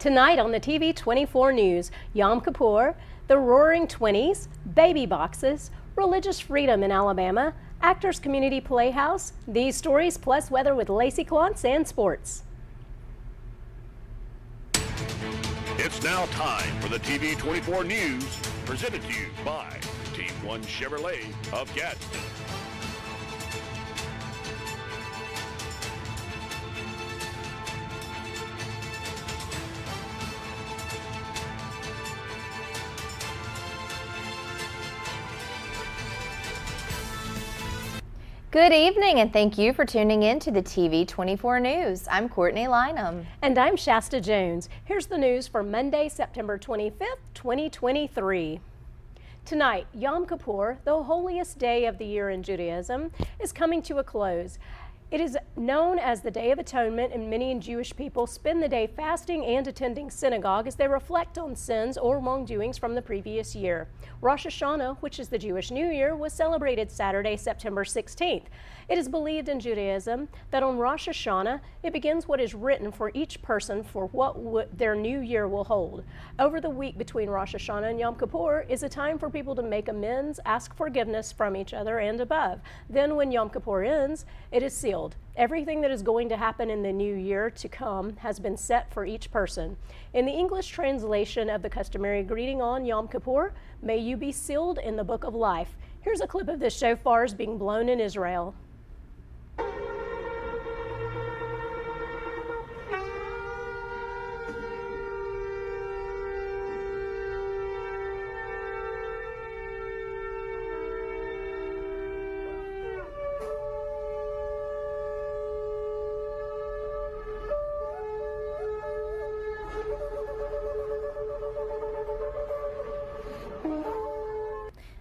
Tonight on the TV 24 News, Yom Kippur, the Roaring Twenties, baby boxes, religious freedom in Alabama, Actors Community Playhouse, these stories plus weather with Lacey Clontz and sports. It's now time for the TV 24 News, presented to you by Team One Chevrolet of Gadsden. Good evening and thank you for tuning in to the TV 24 News. I'm Courtney Lynham. And I'm Shasta Jones. Here's the news for Monday, September 25th, 2023. Tonight, Yom Kippur, the holiest day of the year in Judaism, is coming to a close. It is known as the Day of Atonement, and many Jewish people spend the day fasting and attending synagogue as they reflect on sins or wrongdoings from the previous year. Rosh Hashanah, which is the Jewish New Year, was celebrated Saturday, September 16th. It is believed in Judaism that on Rosh Hashanah, it begins what is written for each person for what their new year will hold. Over the week between Rosh Hashanah and Yom Kippur is a time for people to make amends, ask forgiveness from each other and above. Then when Yom Kippur ends, it is sealed. Everything that is going to happen in the new year to come has been set for each person. In the English translation of the customary greeting on Yom Kippur, may you be sealed in the book of life. Here's a clip of the shofars being blown in Israel.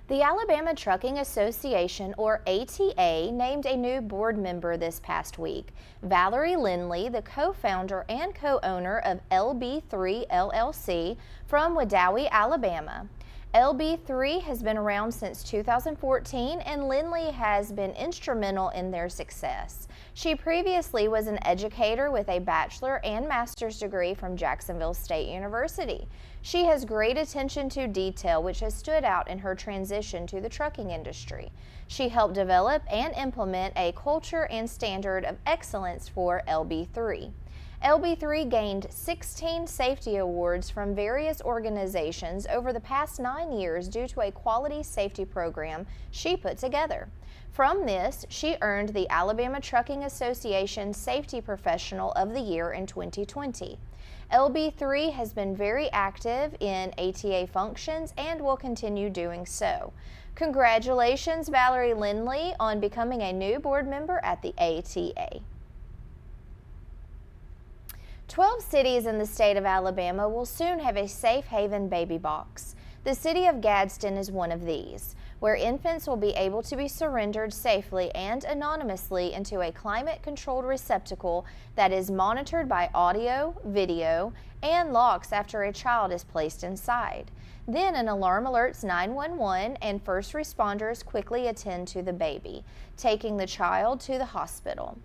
The Alabama Trucking Association, or ATA, named a new board member this past week. Valerie Lindley, the co-founder and co-owner of LB3 LLC from Wedowee, Alabama. LB3 has been around since 2014, and Lindley has been instrumental in their success. She previously was an educator with a bachelor and master's degree from Jacksonville State University. She has great attention to detail, which has stood out in her transition to the trucking industry. She helped develop and implement a culture and standard of excellence for LB3. LB3 gained 16 safety awards from various organizations over the past 9 years due to a quality safety program she put together. From this, she earned the Alabama Trucking Association Safety Professional of the Year in 2020. LB3 has been very active in ATA functions and will continue doing so. Congratulations, Valerie Lindley, on becoming a new board member at the ATA. 12 cities in the state of Alabama will soon have a safe haven baby box. The city of Gadsden is one of these, where infants will be able to be surrendered safely and anonymously into a climate-controlled receptacle that is monitored by audio, video, and locks after a child is placed inside. Then an alarm alerts 911 and first responders quickly attend to the baby, taking the child to the hospital.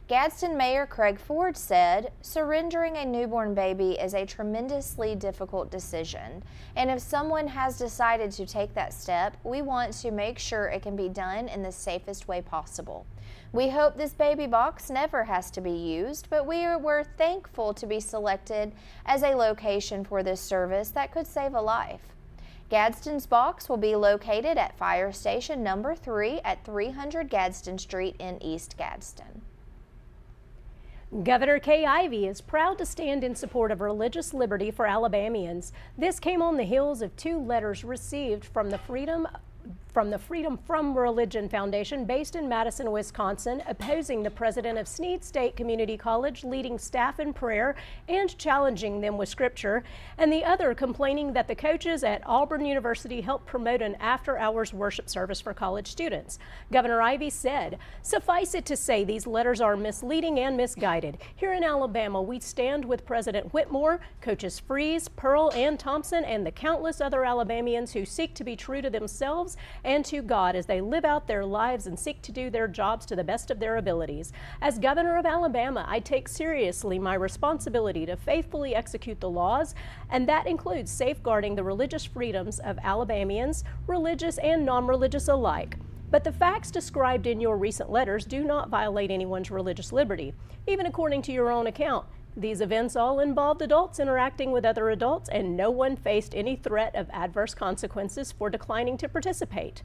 Gadsden Mayor Craig Ford said, "Surrendering a newborn baby is a tremendously difficult decision, and if someone has decided to take that step, we want to make sure it can be done in the safest way possible. We hope this baby box never has to be used, but we're thankful to be selected as a location for this service that could save a life." Gadsden's box will be located at Fire Station Number 3 at 300 Gadsden Street in East Gadsden. Governor Kay Ivey is proud to stand in support of religious liberty for Alabamians. This came on the heels of 2 letters received from the Freedom from Religion Foundation based in Madison, Wisconsin, opposing the president of Snead State Community College leading staff in prayer and challenging them with scripture, and the other complaining that the coaches at Auburn University helped promote an after-hours worship service for college students. Governor Ivey said, "Suffice it to say these letters are misleading and misguided. Here in Alabama, we stand with President Whitmore, Coaches Freeze, Pearl, and Thompson, and the countless other Alabamians who seek to be true to themselves and to God as they live out their lives and seek to do their jobs to the best of their abilities. As governor of Alabama, I take seriously my responsibility to faithfully execute the laws, and that includes safeguarding the religious freedoms of Alabamians, religious and non-religious alike. But the facts described in your recent letters do not violate anyone's religious liberty, even according to your own account. These events all involved adults interacting with other adults, and no one faced any threat of adverse consequences for declining to participate.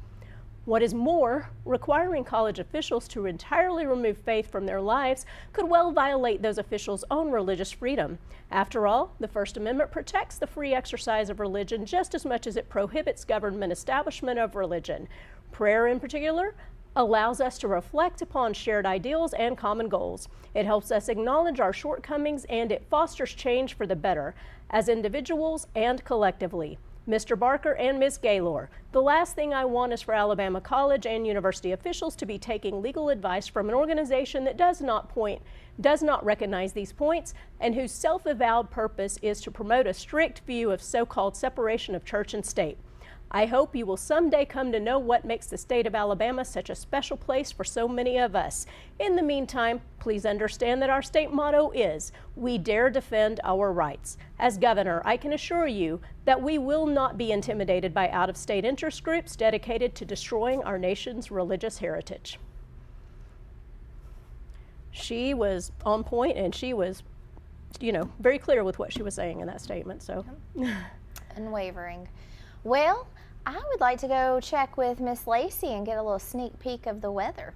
What is more, requiring college officials to entirely remove faith from their lives could well violate those officials' own religious freedom. After all, the First Amendment protects the free exercise of religion just as much as it prohibits government establishment of religion. Prayer, in particular, allows us to reflect upon shared ideals and common goals. It helps us acknowledge our shortcomings, and it fosters change for the better, as individuals and collectively. Mr. Barker and Ms. Gaylor, the last thing I want is for Alabama college and university officials to be taking legal advice from an organization that does not recognize these points, and whose self-avowed purpose is to promote a strict view of so-called separation of church and state. I hope you will someday come to know what makes the state of Alabama such a special place for so many of us. In the meantime, please understand that our state motto is, "We dare defend our rights." As governor, I can assure you that we will not be intimidated by out-of-state interest groups dedicated to destroying our nation's religious heritage. She was on point, and she was, very clear with what she was saying in that statement. So, Unwavering. Well, I would like to go check with Miss Lacey and get a little sneak peek of the weather.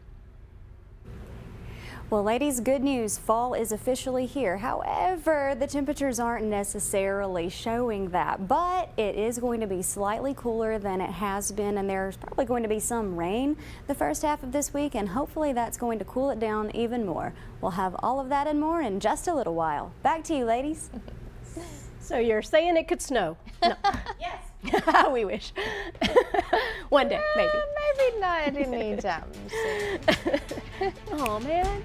Well, ladies, good news. Fall is officially here. However, the temperatures aren't necessarily showing that, but it is going to be slightly cooler than it has been, and there's probably going to be some rain the first half of this week, and hopefully that's going to cool it down even more. We'll have all of that and more in just a little while. Back to you, ladies. So you're saying it could snow? No. Yes. We wish. One day, maybe. Maybe not anytime soon. Oh, man.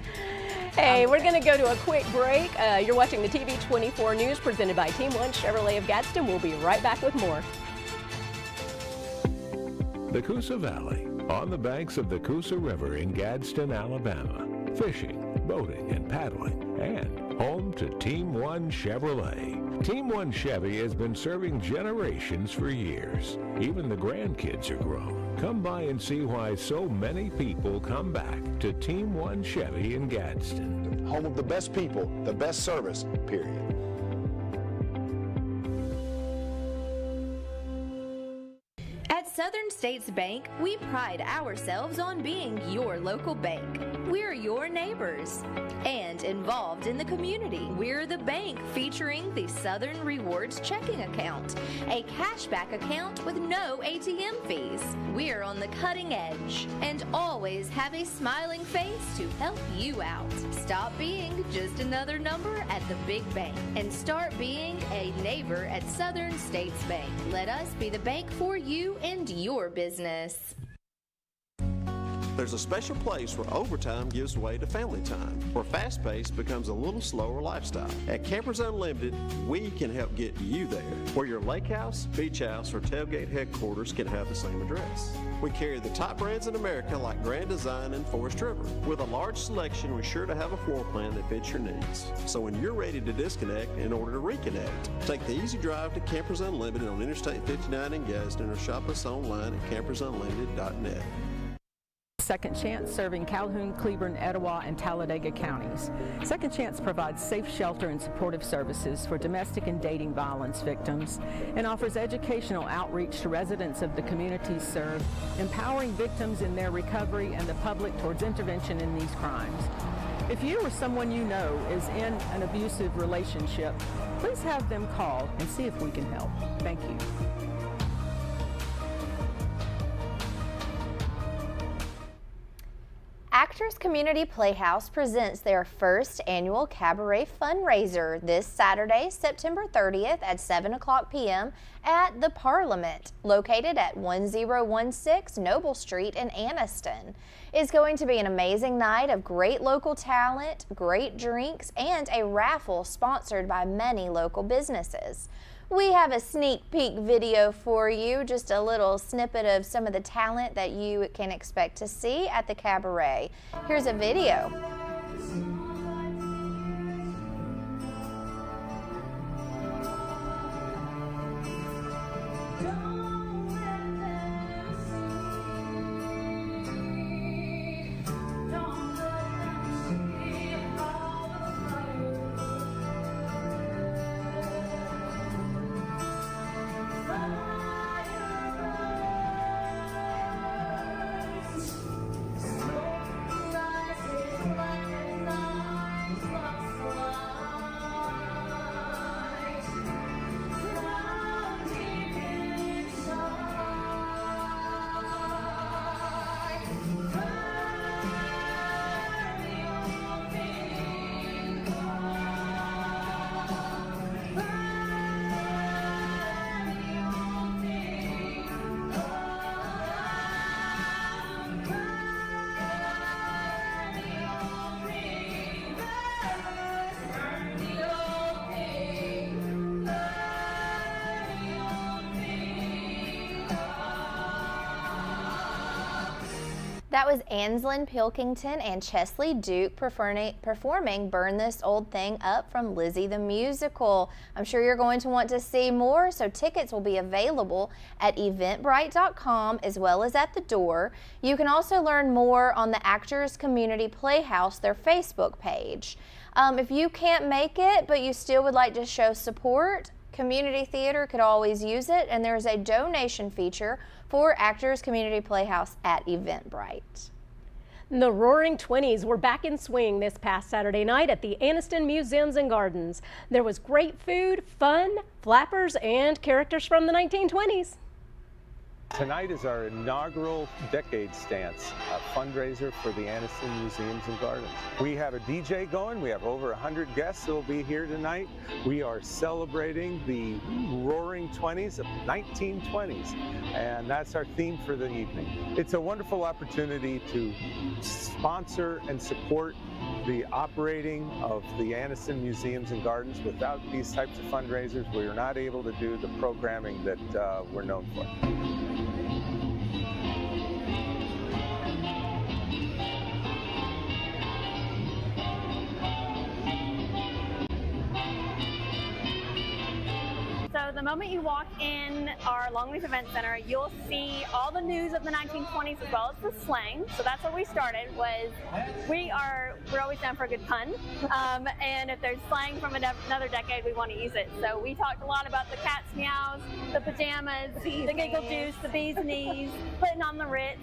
Hey, we're going to go to a quick break. You're watching the TV 24 News presented by Team 1 Chevrolet of Gadsden. We'll be right back with more. The Coosa Valley, on the banks of the Coosa River in Gadsden, Alabama. Fishing, boating, and paddling, and home to Team 1 Chevrolet. Team 1 Chevy has been serving generations for years. Even the grandkids are grown. Come by and see why so many people come back to Team 1 Chevy in Gadsden. Home of the best people, the best service, period. At Southern States Bank, we pride ourselves on being your local bank. We're your neighbors and involved in the community. We're the bank featuring the Southern Rewards checking account, a cashback account with no ATM fees. We're on the cutting edge and always have a smiling face to help you out. Stop being just another number at the big bank and start being a neighbor at Southern States Bank. Let us be the bank for you and your business. There's a special place where overtime gives way to family time, where fast pace becomes a little slower lifestyle. At Campers Unlimited, we can help get you there, where your lake house, beach house, or tailgate headquarters can have the same address. We carry the top brands in America like Grand Design and Forest River. With a large selection, we're sure to have a floor plan that fits your needs. So when you're ready to disconnect in order to reconnect, take the easy drive to Campers Unlimited on Interstate 59 in Gadsden, or shop us online at campersunlimited.net. Second Chance, serving Calhoun, Cleburne, Etowah, and Talladega counties. Second Chance provides safe shelter and supportive services for domestic and dating violence victims and offers educational outreach to residents of the communities served, empowering victims in their recovery and the public towards intervention in these crimes. If you or someone you know is in an abusive relationship, please have them call and see if we can help. Thank you. Actors Community Playhouse presents their first annual cabaret fundraiser this Saturday, September 30th at 7:00 p.m. at the Parliament, located at 1016 Noble Street in Anniston. It's going to be an amazing night of great local talent, great drinks, and a raffle sponsored by many local businesses. We have a sneak peek video for you, just a little snippet of some of the talent that you can expect to see at the cabaret. Here's a video. That was Anslyn Pilkington and Chesley Duke performing Burn This Old Thing Up from Lizzie the Musical. I'm sure you're going to want to see more, so tickets will be available at eventbrite.com as well as at the door. You can also learn more on the Actors Community Playhouse, their Facebook page. If you can't make it, but you still would like to show support, Community Theater could always use it, and there's a donation feature for Actors Community Playhouse at Eventbrite. The Roaring Twenties were back in swing this past Saturday night at the Anniston Museums and Gardens. There was great food, fun, flappers, and characters from the 1920s. Tonight is our inaugural Decades Dance, a fundraiser for the Anniston Museums and Gardens. We have a DJ going. We have over 100 guests that will be here tonight. We are celebrating the Roaring Twenties of 1920s, and that's our theme for the evening. It's a wonderful opportunity to sponsor and support the operating of the Anniston Museums and Gardens. Without these types of fundraisers, we are not able to do the programming that we're known for. So the moment you walk in our Longleaf Event Center, you'll see all the news of the 1920s as well as the slang. So that's what we started, was we're always down for a good pun. And if there's slang from another decade, we want to use it. So we talked a lot about the cat's meows, the pajamas, the giggle juice, the bee's knees, putting on the Ritz,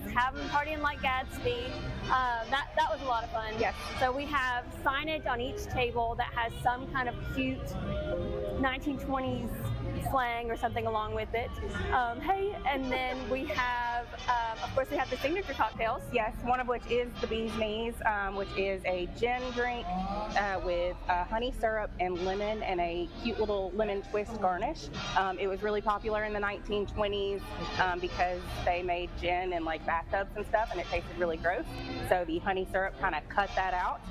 partying like Gadsby. That was a lot of fun. Yes. So we have signage on each table that has some kind of cute 1920s slang or something along with it. And then we have, of course, we have the signature cocktails. Yes, one of which is the Bee's Knees, which is a gin drink with honey syrup and lemon and a cute little lemon twist garnish. It was really popular in the 1920s because they made gin in like bathtubs and stuff, and it tasted really gross. So the honey syrup kind of cut that out.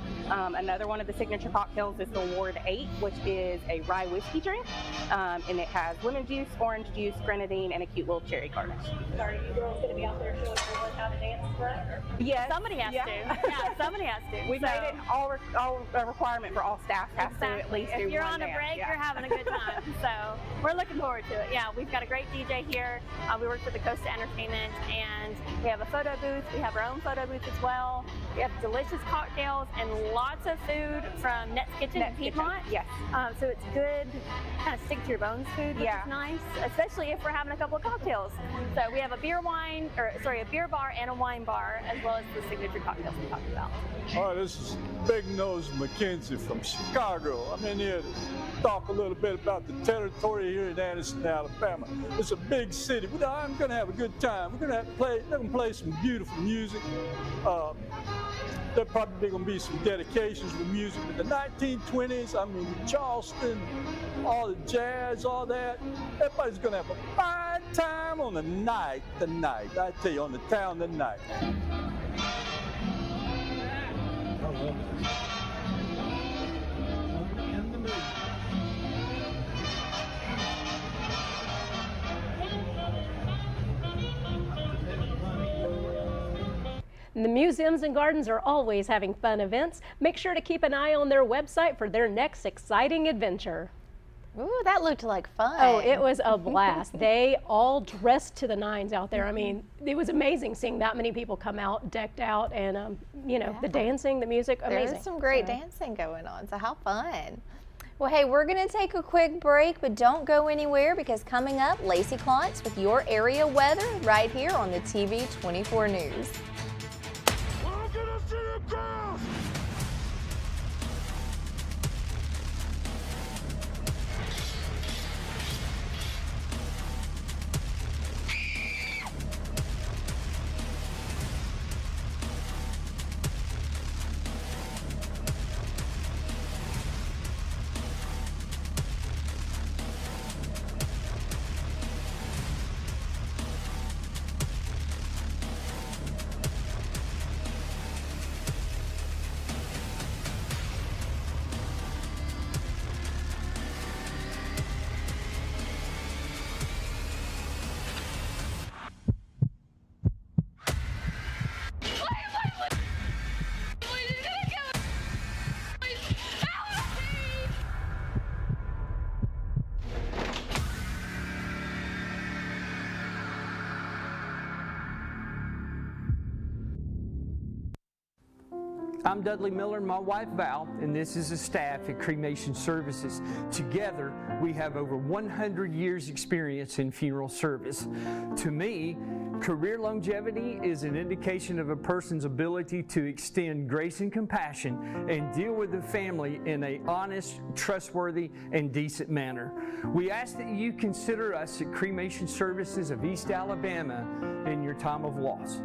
Another one of the signature cocktails is the Ward 8, which is a rye whiskey drink, and it has lemon juice, orange juice, grenadine, and a cute little cherry garnish. Are you girls going to be out there showing everyone how to dance for us? Yes. Somebody has to. Yeah, somebody has to. We made it a requirement for all staff has to at least do one. If you're on a dance. break, you're having a good time. So we're looking forward to it. Yeah, we've got a great DJ here. We work with the Costa Entertainment, and we have a photo booth. We have our own photo booth as well. We have delicious cocktails and lots of food from Net's Kitchen in Piedmont. Yes. So it's good, kind of stick to your bones food, which is nice, especially if we're having a couple of cocktails. So we have a beer bar and a wine bar, as well as the signature cocktails we talked about. All right, this is Big Nose McKenzie from Chicago. I'm in here to talk a little bit about the territory here in Anniston, Alabama. It's a big city, but I'm going to have a good time. We're going to play some beautiful music. There probably going to be some dedications with music in the 1920s. I mean, Charleston, all the jazz, all that. Everybody's going to have a fine time on the night tonight. I tell you, on the town tonight. The museums and gardens are always having fun events. Make sure to keep an eye on their website for their next exciting adventure. Ooh, that looked like fun. Oh, it was a blast. They all dressed to the nines out there. I mean, it was amazing seeing that many people come out decked out and, you know, the dancing, the music, amazing. There's some great dancing going on, so how fun. Well, hey, we're going to take a quick break, but don't go anywhere because coming up, Lacey Klontz with your area weather right here on the TV 24 News. I'm Dudley Miller and my wife Val, and this is the staff at Cremation Services. Together, we have over 100 years experience in funeral service. To me, career longevity is an indication of a person's ability to extend grace and compassion and deal with the family in an honest, trustworthy, and decent manner. We ask that you consider us at Cremation Services of East Alabama in your time of loss.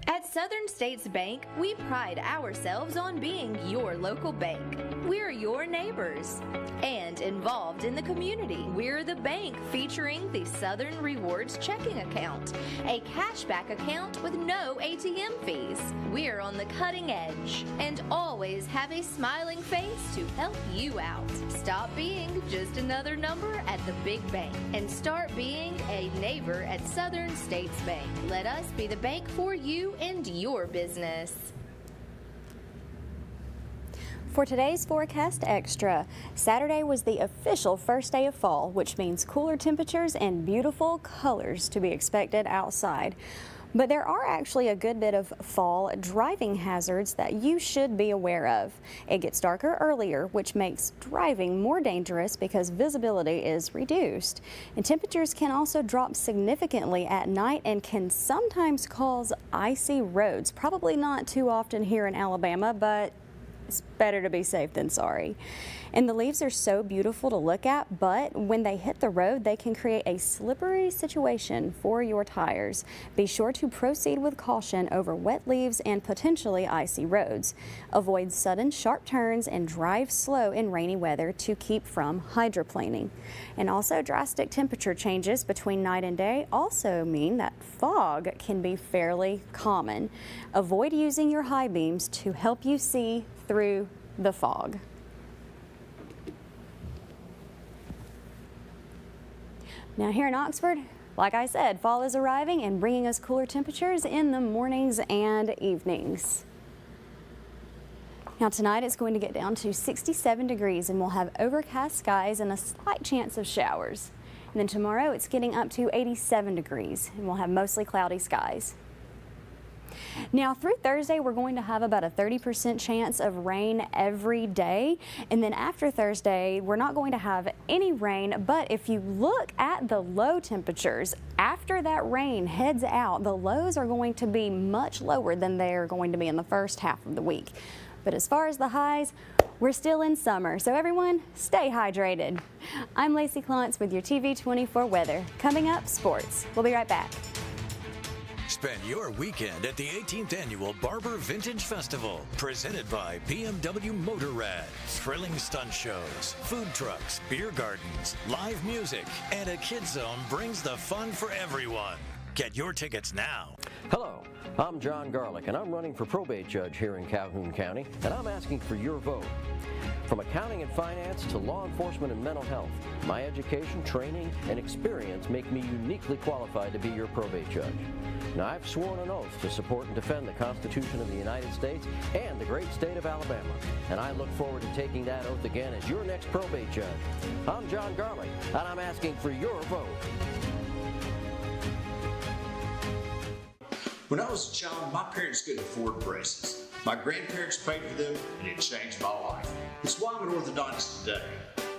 At Southern States Bank, we pride ourselves on being your local bank. We're your neighbors and involved in the community. We're the bank featuring the Southern Rewards checking account, a cashback account with no ATM fees. We're on the cutting edge and always have a smiling face to help you out. Stop being just another number at the big bank and start being a neighbor at Southern States Bank. Let us be the bank for you and your business. For today's Forecast Extra, Saturday was the official first day of fall, which means cooler temperatures and beautiful colors to be expected outside. But there are actually a good bit of fall driving hazards that you should be aware of. It gets darker earlier, which makes driving more dangerous because visibility is reduced. And temperatures can also drop significantly at night and can sometimes cause icy roads. Probably not too often here in Alabama, but it's better to be safe than sorry. And the leaves are so beautiful to look at, but when they hit the road, they can create a slippery situation for your tires. Be sure to proceed with caution over wet leaves and potentially icy roads. Avoid sudden sharp turns and drive slow in rainy weather to keep from hydroplaning. And also, drastic temperature changes between night and day also mean that fog can be fairly common. Avoid using your high beams to help you see through the fog. Now here in Oxford, like I said, fall is arriving and bringing us cooler temperatures in the mornings and evenings. Now tonight it's going to get down to 67 degrees and we'll have overcast skies and a slight chance of showers. And then tomorrow it's getting up to 87 degrees and we'll have mostly cloudy skies. Now through Thursday, we're going to have about a 30% chance of rain every day. And then after Thursday, we're not going to have any rain. But if you look at the low temperatures, after that rain heads out, the lows are going to be much lower than they're going to be in the first half of the week. But as far as the highs, we're still in summer. So everyone, stay hydrated. I'm Lacey Klontz with your TV 24 weather. Coming up, sports. We'll be right back. Spend your weekend at the 18th Annual Barber Vintage Festival, presented by BMW Motorrad. Thrilling stunt shows, food trucks, beer gardens, live music, and a kids zone brings the fun for everyone. Get your tickets now. Hello, I'm John Garlick, and I'm running for probate judge here in Calhoun County, and I'm asking for your vote. From accounting and finance to law enforcement and mental health, my education, training, and experience make me uniquely qualified to be your probate judge. Now, I've sworn an oath to support and defend the Constitution of the United States and the great state of Alabama, and I look forward to taking that oath again as your next probate judge. I'm John Garlick, and I'm asking for your vote. When I was a child, my parents couldn't afford braces. My grandparents paid for them, and it changed my life. It's why I'm an orthodontist today.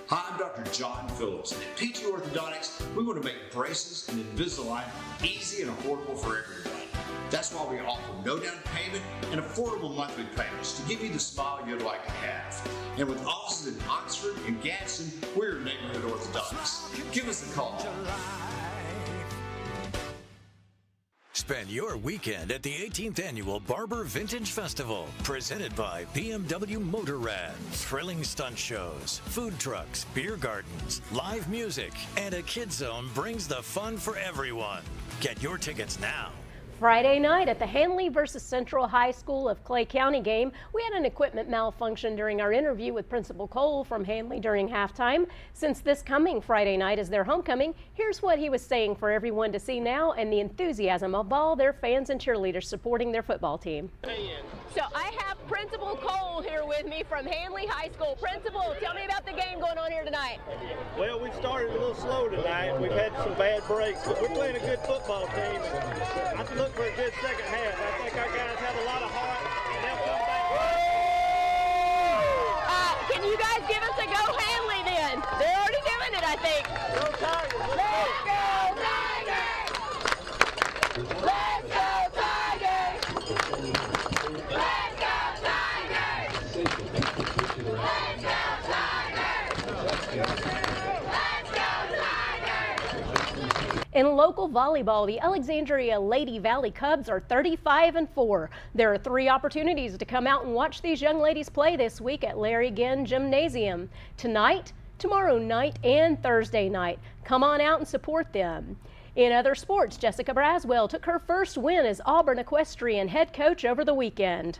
Hi, I'm Dr. John Phillips, and at PT Orthodontics, we want to make braces and Invisalign easy and affordable for everyone. That's why we offer no down payment and affordable monthly payments to give you the smile you'd like to have. And with offices in Oxford and Gadsden, we're neighborhood orthodontics. Give us a call. Spend your weekend at the 18th Annual Barber Vintage Festival, presented by BMW Motorrad. Thrilling stunt shows, food trucks, beer gardens, live music, and a kids zone brings the fun for everyone. Get your tickets now. Friday night at the Hanley versus Central High School of Clay County game, we had an equipment malfunction during our interview with Principal Cole from Hanley during halftime. Since this coming Friday night is their homecoming, here's what he was saying for everyone to see now and the enthusiasm of all their fans and cheerleaders supporting their football team. So I have Principal Cole here with me from Hanley High School. Principal, tell me about the game going on here tonight. Well, we started a little slow tonight. We've had some bad breaks, but we're playing a good football team. I look for a good second half. I think our guys have a lot of heart, and they'll come back. Can you guys give us a go Hanley then? They're already doing it, I think. Go Tigers! Let's go Tigers! Let's go Tigers! Let's go Tigers! Let's go Tigers! In local volleyball, the Alexandria Lady Valley Cubs are 35-4. There are 3 opportunities to come out and watch these young ladies play this week at Larry Ginn Gymnasium. Tonight, tomorrow night, and Thursday night. Come on out and support them. In other sports, Jessica Braswell took her first win as Auburn equestrian head coach over the weekend.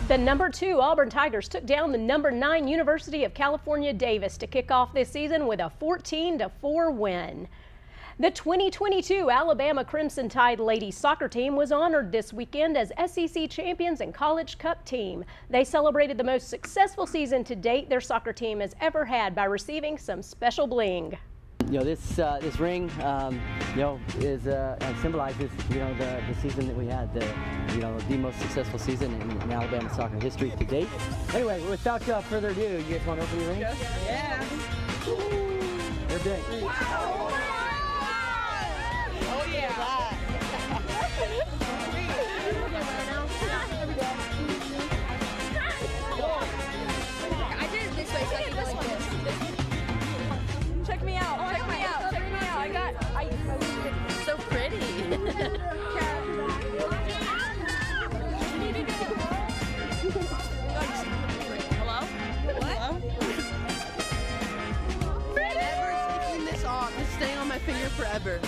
The number 2 Auburn Tigers took down the number 9 University of California, Davis to kick off this season with a 14-4 win. The 2022 Alabama Crimson Tide ladies soccer team was honored this weekend as SEC champions and College Cup team. They celebrated the most successful season to date their soccer team has ever had by receiving some special bling. This ring, is symbolizes the season that we had, the most successful season in Alabama soccer history to date. Anyway, without further ado, you guys want to open your ring? Yeah. They're big. Oh yeah. I did it this way, so I can this one. Check me out. Check me out. Check me out. I so pretty. Hello? What? Never taking this off. It's staying on my finger forever.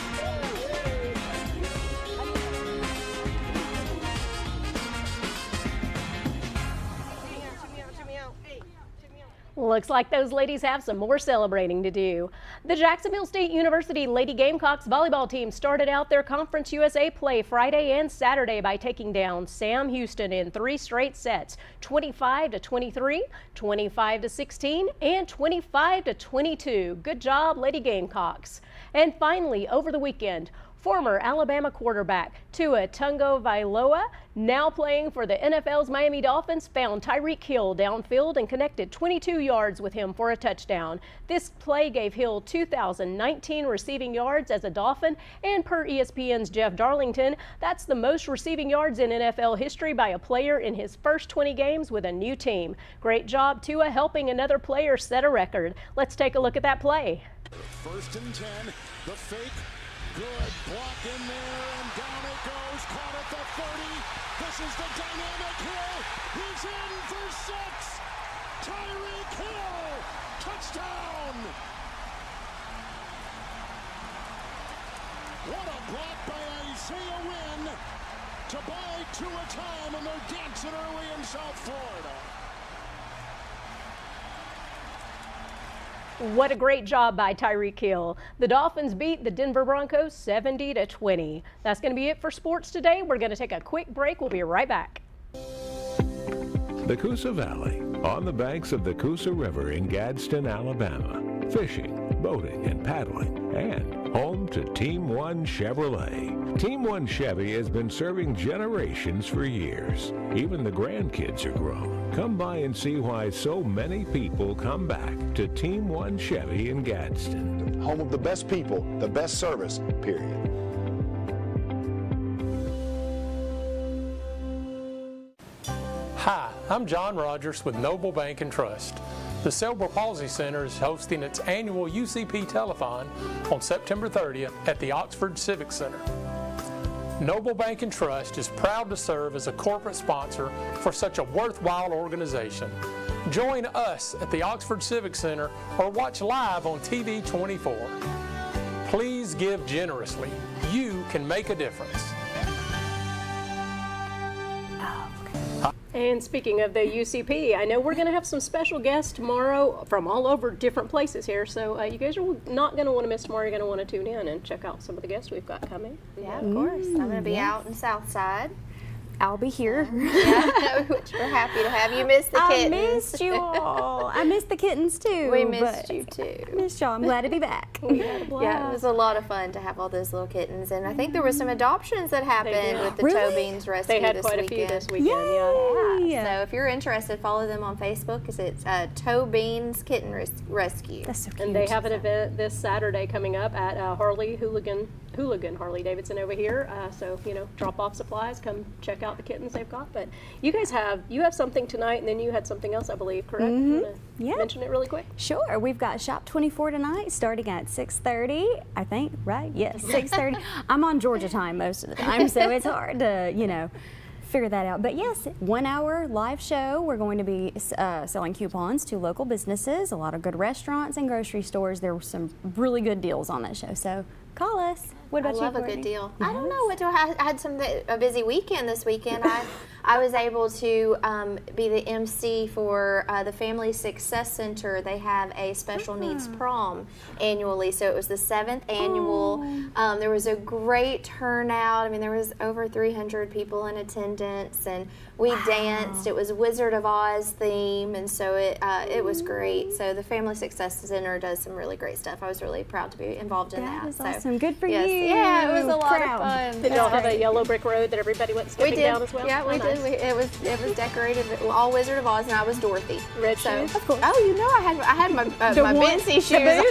Looks like those ladies have some more celebrating to do. The Jacksonville State University Lady Gamecocks volleyball team started out their Conference USA play Friday and Saturday by taking down Sam Houston in 3 straight sets, 25-23, 25-16, and 25-22. Good job, Lady Gamecocks. And finally, over the weekend, Former Alabama quarterback Tua Tagovailoa, now playing for the NFL's Miami Dolphins, found Tyreek Hill downfield and connected 22 yards with him for a touchdown. This play gave Hill 2,019 receiving yards as a Dolphin, and per ESPN's Jeff Darlington, that's the most receiving yards in NFL history by a player in his first 20 games with a new team. Great job, Tua, helping another player set a record. Let's take a look at that play. First and 10, the fake, good block in there, and down it goes, caught at the 30. This is the dynamic Hill. He's in for 6. Tyreek Hill, touchdown. What a block by Isaiah Wynn to buy Tua time, and they're dancing early in South Florida. What a great job by Tyreek Hill. The Dolphins beat the Denver Broncos 70-20. That's going to be it for sports today. We're going to take a quick break. We'll be right back. The Coosa Valley, on the banks of the Coosa River in Gadsden, Alabama. Fishing, boating, and paddling, and home to Team One Chevrolet. Team One Chevy has been serving generations for years. Even the grandkids are grown. Come by and see why so many people come back to Team One Chevy in Gadsden. Home of the best people, the best service, period. Hi, I'm John Rogers with Noble Bank and Trust. The Cerebral Palsy Center is hosting its annual UCP Telethon on September 30th at the Oxford Civic Center. Noble Bank and Trust is proud to serve as a corporate sponsor for such a worthwhile organization. Join us at the Oxford Civic Center or watch live on TV 24. Please give generously. You can make a difference. And speaking of the UCP, I know we're going to have some special guests tomorrow from all over different places here. So you guys are not going to want to miss tomorrow. You're going to want to tune in and check out some of the guests we've got coming. Yeah, of course. I'm going to be out in Southside. I'll be here. Yeah, which we're happy to have. You missed the kittens. I missed you all. I missed the kittens too. We missed you too. Missed y'all. I'm glad to be back. We had a blast. Yeah, it was a lot of fun to have all those little kittens, and I think there were some adoptions that happened with the Toe Beans Rescue. They had this quite weekend. a few this weekend. Yeah. So if you're interested, follow them on Facebook because it's Toe Beans Kitten Rescue. That's so cute. And they have an event this Saturday coming up at Hooligan Harley Davidson over here. So drop off supplies, come check out the kittens they've got. But you guys have something tonight, and then you had something else, I believe, correct? Yeah. Mention it really quick. Sure. We've got Shop 24 tonight, starting at 6:30. I think, right? Yes, 6:30. I'm on Georgia time most of the time, so it's hard to figure that out. But yes, 1 hour live show. We're going to be selling coupons to local businesses, a lot of good restaurants and grocery stores. There were some really good deals on that show, so call us. What about you, I love Courtney? a good deal. Yes. I don't know. I had a busy weekend this weekend. I was able to be the MC for the Family Success Center. They have a special needs prom annually, so it was the 7th annual. There was a great turnout. I mean, there was over 300 people in attendance, and we danced. It was Wizard of Oz theme, and so it was great. So the Family Success Center does some really great stuff. I was really proud to be involved in that. That is awesome. Good for yes. you. Yeah, it was a lot of fun. Did y'all have a yellow brick road that everybody went skipping down as well? Yeah, we did. It was decorated all Wizard of Oz, and I was Dorothy. Red shoes? Of course. Oh, I had my Bitsy shoes.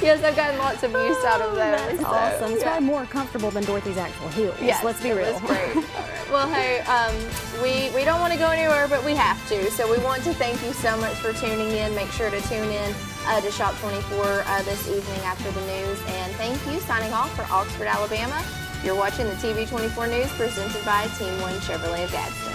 Yes, I've gotten lots of use out of those. That's awesome. It's probably more comfortable than Dorothy's actual heels. Yes, let's be real. It was great. All right. Well, hey, we don't want to go anywhere, but we have to. So we want to thank you so much for tuning in. Make sure to tune in to Shop 24 this evening after the news. And thank you. Signing off for Oxford, Alabama. You're watching the TV 24 News presented by Team One Chevrolet of Gadsden.